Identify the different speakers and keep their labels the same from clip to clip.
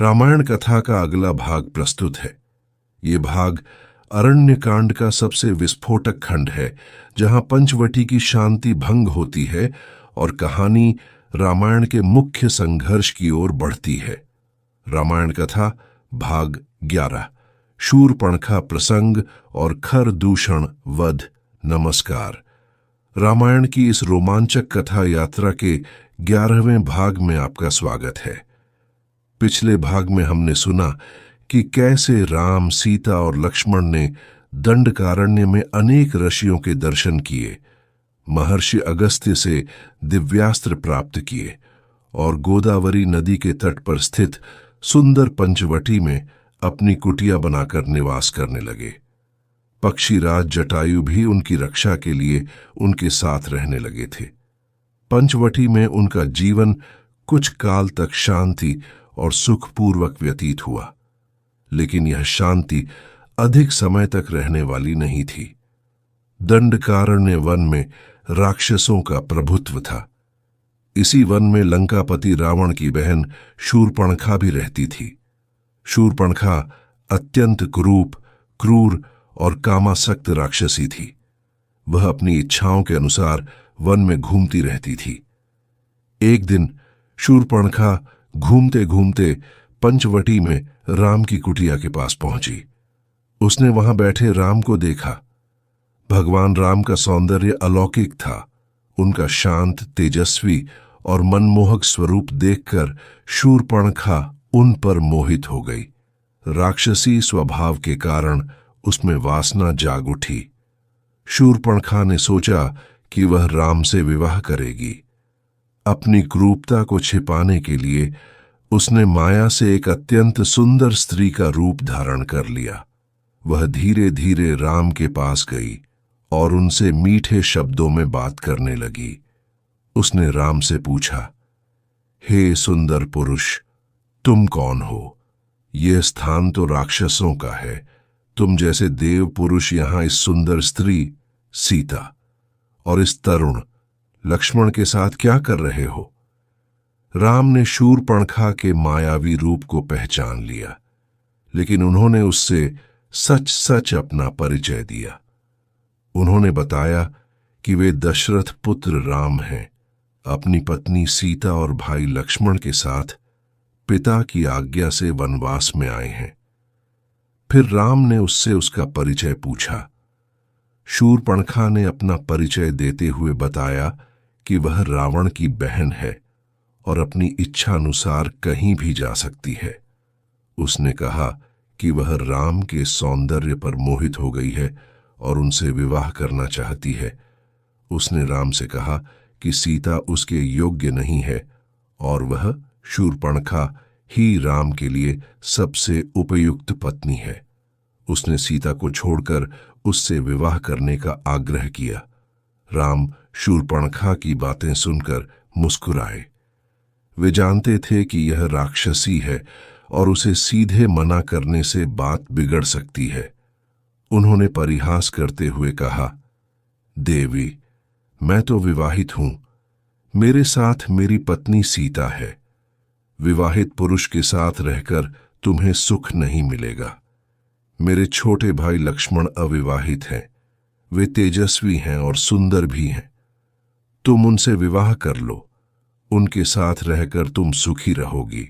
Speaker 1: रामायण कथा का अगला भाग प्रस्तुत है। ये भाग अरण्यकांड का सबसे विस्फोटक खंड है, जहां पंचवटी की शांति भंग होती है और कहानी रामायण के मुख्य संघर्ष की ओर बढ़ती है। रामायण कथा भाग 11, शूरपणखा प्रसंग और खर दूषण वध। नमस्कार। रामायण की इस रोमांचक कथा यात्रा के 11वें भाग में आपका स्वागत है। पिछले भाग में हमने सुना कि कैसे राम, सीता और लक्ष्मण ने दंडकारण्य में अनेक ऋषियों के दर्शन किए, महर्षि अगस्त्य से दिव्यास्त्र प्राप्त किए और गोदावरी नदी के तट पर स्थित सुंदर पंचवटी में अपनी कुटिया बनाकर निवास करने लगे। पक्षीराज जटायु भी उनकी रक्षा के लिए उनके साथ रहने लगे थे। पंचवटी में उनका जीवन कुछ काल तक शांति और सुखपूर्वक व्यतीत हुआ, लेकिन यह शांति अधिक समय तक रहने वाली नहीं थी। दंडकारण्य वन में राक्षसों का प्रभुत्व था। इसी वन में लंकापति रावण की बहन शूरपणखा भी रहती थी। शूरपणखा अत्यंत कुरूप, क्रूर और कामासक्त राक्षसी थी। वह अपनी इच्छाओं के अनुसार वन में घूमती रहती थी। एक दिन शूरपणखा घूमते घूमते पंचवटी में राम की कुटिया के पास पहुंची। उसने वहां बैठे राम को देखा। भगवान राम का सौंदर्य अलौकिक था। उनका शांत, तेजस्वी और मनमोहक स्वरूप देखकर शूरपणखा उन पर मोहित हो गई। राक्षसी स्वभाव के कारण उसमें वासना जाग उठी। शूरपणखा ने सोचा कि वह राम से विवाह करेगी। अपनी क्रूरता को छिपाने के लिए उसने माया से एक अत्यंत सुंदर स्त्री का रूप धारण कर लिया। वह धीरे धीरे राम के पास गई और उनसे मीठे शब्दों में बात करने लगी। उसने राम से पूछा, हे सुंदर पुरुष, तुम कौन हो? यह स्थान तो राक्षसों का है। तुम जैसे देव पुरुष यहां इस सुंदर स्त्री सीता और इस तरुण लक्ष्मण के साथ क्या कर रहे हो? राम ने शूरपणखा के मायावी रूप को पहचान लिया, लेकिन उन्होंने उससे सच सच अपना परिचय दिया। उन्होंने बताया कि वे दशरथ पुत्र राम हैं, अपनी पत्नी सीता और भाई लक्ष्मण के साथ पिता की आज्ञा से वनवास में आए हैं। फिर राम ने उससे उसका परिचय पूछा। शूरपणखा ने अपना परिचय देते हुए बताया कि वह रावण की बहन है और अपनी इच्छा अनुसार कहीं भी जा सकती है। उसने कहा कि वह राम के सौंदर्य पर मोहित हो गई है और उनसे विवाह करना चाहती है। उसने राम से कहा कि सीता उसके योग्य नहीं है और वह शूरपणखा ही राम के लिए सबसे उपयुक्त पत्नी है। उसने सीता को छोड़कर उससे विवाह करने का आग्रह किया। राम शूरपणखा की बातें सुनकर मुस्कुराए। वे जानते थे कि यह राक्षसी है और उसे सीधे मना करने से बात बिगड़ सकती है। उन्होंने परिहास करते हुए कहा, देवी, मैं तो विवाहित हूं। मेरे साथ मेरी पत्नी सीता है। विवाहित पुरुष के साथ रहकर तुम्हें सुख नहीं मिलेगा। मेरे छोटे भाई लक्ष्मण अविवाहित हैं। वे तेजस्वी हैं और सुंदर भी हैं। तुम उनसे विवाह कर लो। उनके साथ रहकर तुम सुखी रहोगी।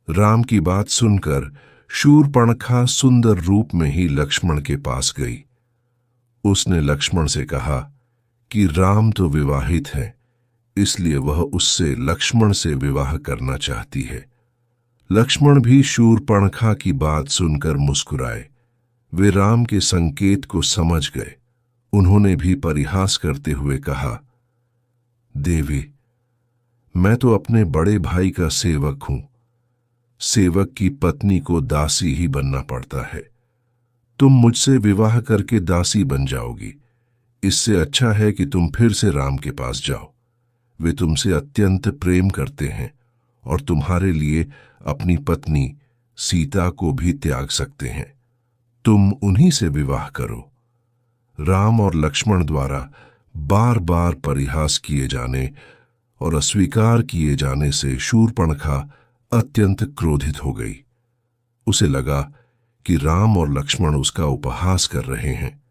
Speaker 1: राम की बात सुनकर शूरपणखा सुंदर रूप में ही लक्ष्मण के पास गई। उसने लक्ष्मण से कहा कि राम तो विवाहित हैं, इसलिए वह उससे लक्ष्मण से विवाह करना चाहती है। लक्ष्मण भी शूरपणखा की बात सुनकर मुस्कुराए। वे राम के संकेत को समझ गए। उन्होंने भी परिहास करते हुए कहा, देवी, मैं तो अपने बड़े भाई का सेवक हूं। सेवक की पत्नी को दासी ही बनना पड़ता है। तुम मुझसे विवाह करके दासी बन जाओगी। इससे अच्छा है कि तुम फिर से राम के पास जाओ। वे तुमसे अत्यंत प्रेम करते हैं और तुम्हारे लिए अपनी पत्नी सीता को भी त्याग सकते हैं। तुम उन्हीं से विवाह करो। राम और लक्ष्मण द्वारा बार बार परिहास किए जाने और अस्वीकार किए जाने से शूरपणखा अत्यंत क्रोधित हो गई। उसे लगा कि राम और लक्ष्मण उसका उपहास कर रहे हैं।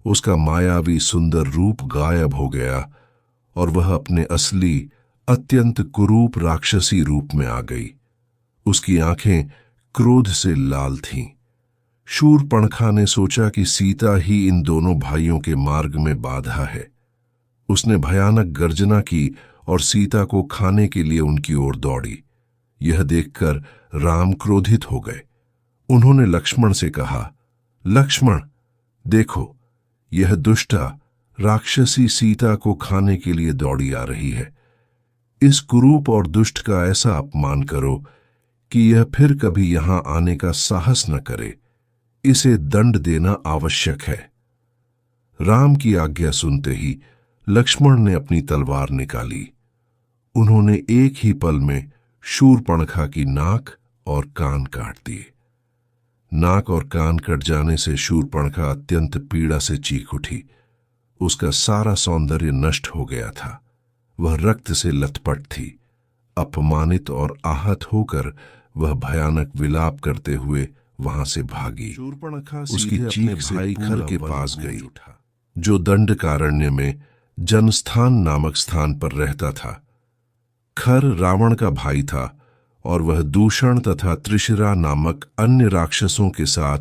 Speaker 1: उसका मायावी सुंदर रूप गायब हो गया और वह अपने असली अत्यंत कुरूप राक्षसी रूप में आ गई। उसकी आंखें क्रोध से लाल थीं। शूरपणखा ने सोचा कि सीता ही इन दोनों भाइयों के मार्ग में बाधा है। उसने भयानक गर्जना की और सीता को खाने के लिए उनकी ओर दौड़ी। यह देखकर राम क्रोधित हो गए। उन्होंने लक्ष्मण से कहा, लक्ष्मण, देखो, यह दुष्टा राक्षसी सीता को खाने के लिए दौड़ी आ रही है। इस कुरूप और दुष्ट का ऐसा अपमान करो कि यह फिर कभी यहां आने का साहस न करे। इसे दंड देना आवश्यक है। राम की आज्ञा सुनते ही लक्ष्मण ने अपनी तलवार निकाली। उन्होंने एक ही पल में शूरपणखा की नाक और कान काट दिए। नाक और कान कट जाने से शूरपणखा अत्यंत पीड़ा से चीख उठी। उसका सारा सौंदर्य नष्ट हो गया था। वह रक्त से लथपथ थी। अपमानित और आहत होकर वह भयानक विलाप करते हुए वहां से भागी। शूरपणखा उसकी चीख से भाई खर के पास गई, जो दंडकारण्य में जनस्थान नामक स्थान पर रहता था। खर रावण का भाई था और वह दूषण तथा त्रिशिरा नामक अन्य राक्षसों के साथ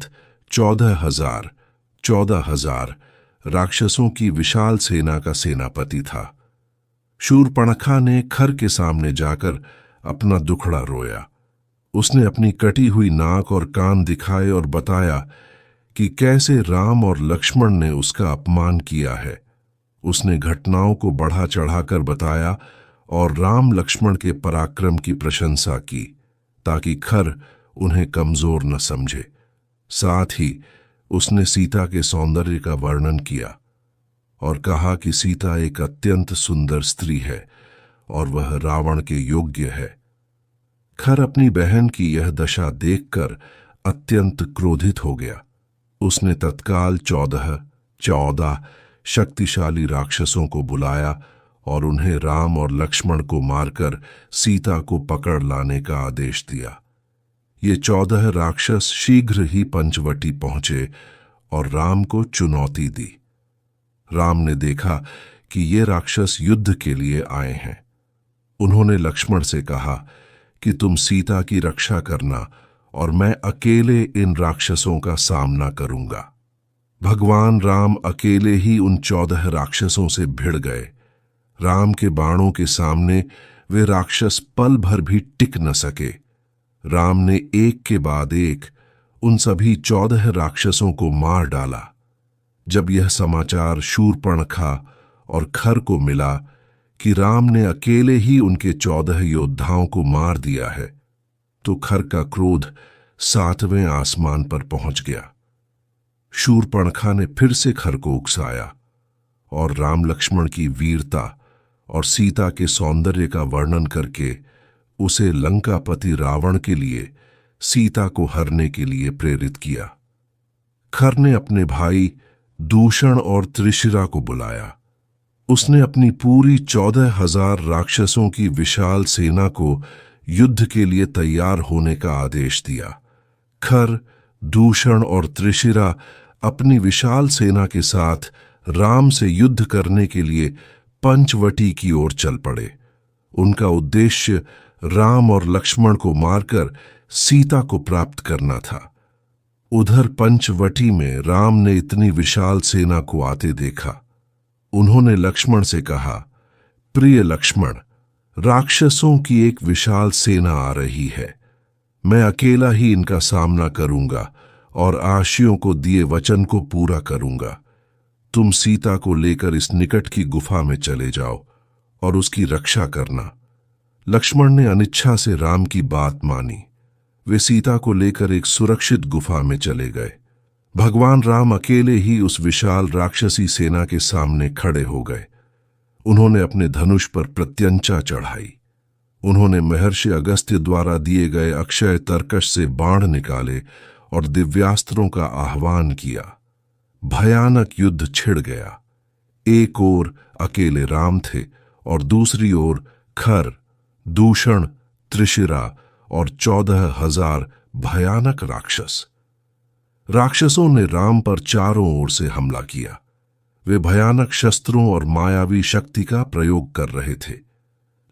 Speaker 1: 14,000 राक्षसों की विशाल सेना का सेनापति था। शूरपणखा ने खर के सामने जाकर अपना दुखड़ा रोया। उसने अपनी कटी हुई नाक और कान दिखाए और बताया कि कैसे राम और लक्ष्मण ने उसका अपमान किया है। उसने घटनाओं को बढ़ा चढ़ाकर बताया और राम लक्ष्मण के पराक्रम की प्रशंसा की, ताकि खर उन्हें कमजोर न समझे। साथ ही उसने सीता के सौंदर्य का वर्णन किया और कहा कि सीता एक अत्यंत सुंदर स्त्री है और वह रावण के योग्य है। खर अपनी बहन की यह दशा देखकर अत्यंत क्रोधित हो गया। उसने तत्काल 14 शक्तिशाली राक्षसों को बुलाया और उन्हें राम और लक्ष्मण को मारकर सीता को पकड़ लाने का आदेश दिया। ये 14 राक्षस शीघ्र ही पंचवटी पहुंचे और राम को चुनौती दी। राम ने देखा कि ये राक्षस युद्ध के लिए आए हैं। उन्होंने लक्ष्मण से कहा कि तुम सीता की रक्षा करना और मैं अकेले इन राक्षसों का सामना करूंगा। भगवान राम अकेले ही उन 14 राक्षसों से भिड़ गए। राम के बाणों के सामने वे राक्षस पल भर भी टिक न सके। राम ने एक के बाद एक उन सभी 14 राक्षसों को मार डाला। जब यह समाचार शूरपणखा और खर को मिला कि राम ने अकेले ही उनके 14 योद्धाओं को मार दिया है, तो खर का क्रोध 7वें आसमान पर पहुंच गया। शूरपणखा ने फिर से खर को उकसाया और राम लक्ष्मण की वीरता और सीता के सौंदर्य का वर्णन करके उसे लंकापति रावण के लिए सीता को हरने के लिए प्रेरित किया। खर ने अपने भाई दूषण और त्रिशिरा को बुलाया। उसने अपनी पूरी 14,000 राक्षसों की विशाल सेना को युद्ध के लिए तैयार होने का आदेश दिया। खर, दूषण और त्रिशिरा अपनी विशाल सेना के साथ राम से युद्ध करने के लिए पंचवटी की ओर चल पड़े। उनका उद्देश्य राम और लक्ष्मण को मारकर सीता को प्राप्त करना था। उधर पंचवटी में राम ने इतनी विशाल सेना को आते देखा। उन्होंने लक्ष्मण से कहा, प्रिय लक्ष्मण, राक्षसों की एक विशाल सेना आ रही है। मैं अकेला ही इनका सामना करूंगा और आशियों को दिए वचन को पूरा करूंगा। तुम सीता को लेकर इस निकट की गुफा में चले जाओ और उसकी रक्षा करना। लक्ष्मण ने अनिच्छा से राम की बात मानी। वे सीता को लेकर एक सुरक्षित गुफा में चले गए। भगवान राम अकेले ही उस विशाल राक्षसी सेना के सामने खड़े हो गए। उन्होंने अपने धनुष पर प्रत्यंचा चढ़ाई। उन्होंने महर्षि अगस्त्य द्वारा दिए गए अक्षय तरकश से बाण निकाले और दिव्यास्त्रों का आह्वान किया। भयानक युद्ध छिड़ गया। एक ओर अकेले राम थे और दूसरी ओर खर, दूषण, त्रिशिरा और 14,000 भयानक राक्षस। राक्षसों ने राम पर चारों ओर से हमला किया। वे भयानक शस्त्रों और मायावी शक्ति का प्रयोग कर रहे थे,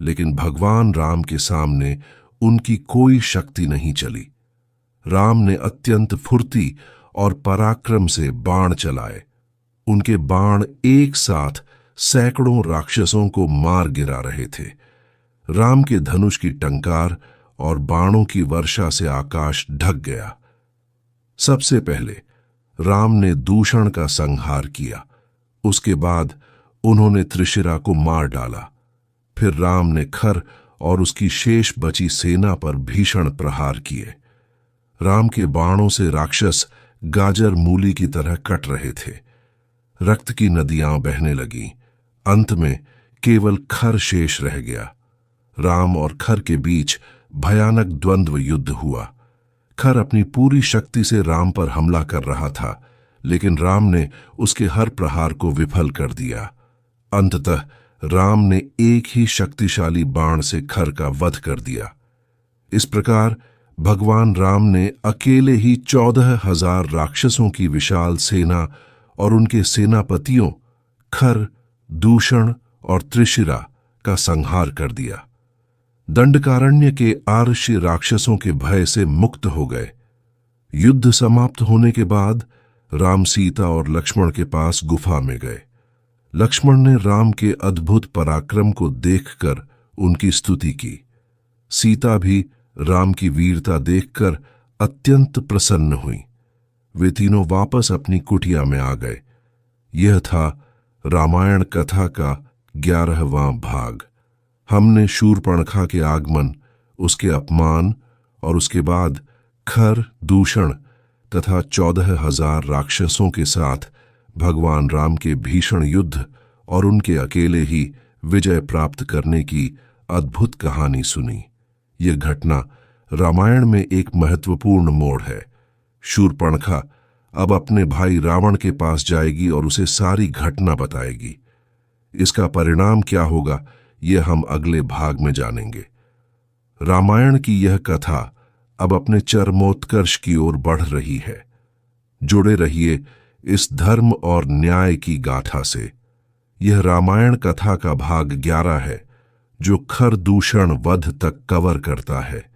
Speaker 1: लेकिन भगवान राम के सामने उनकी कोई शक्ति नहीं चली। राम ने अत्यंत फुर्ती और पराक्रम से बाण चलाए। उनके बाण एक साथ सैकड़ों राक्षसों को मार गिरा रहे थे। राम के धनुष की टंकार और बाणों की वर्षा से आकाश ढक गया। सबसे पहले राम ने दूषण का संहार किया। उसके बाद उन्होंने त्रिशिरा को मार डाला। फिर राम ने खर और उसकी शेष बची सेना पर भीषण प्रहार किए। राम के बाणों से राक्षस गाजर मूली की तरह कट रहे थे। रक्त की नदियां बहने लगीं। अंत में केवल खर शेष रह गया। राम और खर के बीच भयानक द्वंद्व युद्ध हुआ। खर अपनी पूरी शक्ति से राम पर हमला कर रहा था, लेकिन राम ने उसके हर प्रहार को विफल कर दिया। अंततः राम ने एक ही शक्तिशाली बाण से खर का वध कर दिया। इस प्रकार भगवान राम ने अकेले ही 14,000 राक्षसों की विशाल सेना और उनके सेनापतियों खर, दूषण और त्रिशिरा का संहार कर दिया। दंडकारण्य के आर्षि राक्षसों के भय से मुक्त हो गए। युद्ध समाप्त होने के बाद राम सीता और लक्ष्मण के पास गुफा में गए। लक्ष्मण ने राम के अद्भुत पराक्रम को देखकर उनकी स्तुति की। सीता भी राम की वीरता देखकर अत्यंत प्रसन्न हुई। वे तीनों वापस अपनी कुटिया में आ गए। यह था रामायण कथा का 11वां भाग। हमने शूर्पणखा के आगमन, उसके अपमान और उसके बाद खर, दूषण तथा 14,000 राक्षसों के साथ भगवान राम के भीषण युद्ध और उनके अकेले ही विजय प्राप्त करने की अद्भुत कहानी सुनी। यह घटना रामायण में एक महत्वपूर्ण मोड़ है। शूर्पणखा अब अपने भाई रावण के पास जाएगी और उसे सारी घटना बताएगी। इसका परिणाम क्या होगा, यह हम अगले भाग में जानेंगे। रामायण की यह कथा अब अपने चरमोत्कर्ष की ओर बढ़ रही है। जुड़े रहिए इस धर्म और न्याय की गाथा से। यह रामायण कथा का भाग 11 है, जो खर दूषण वध तक कवर करता है।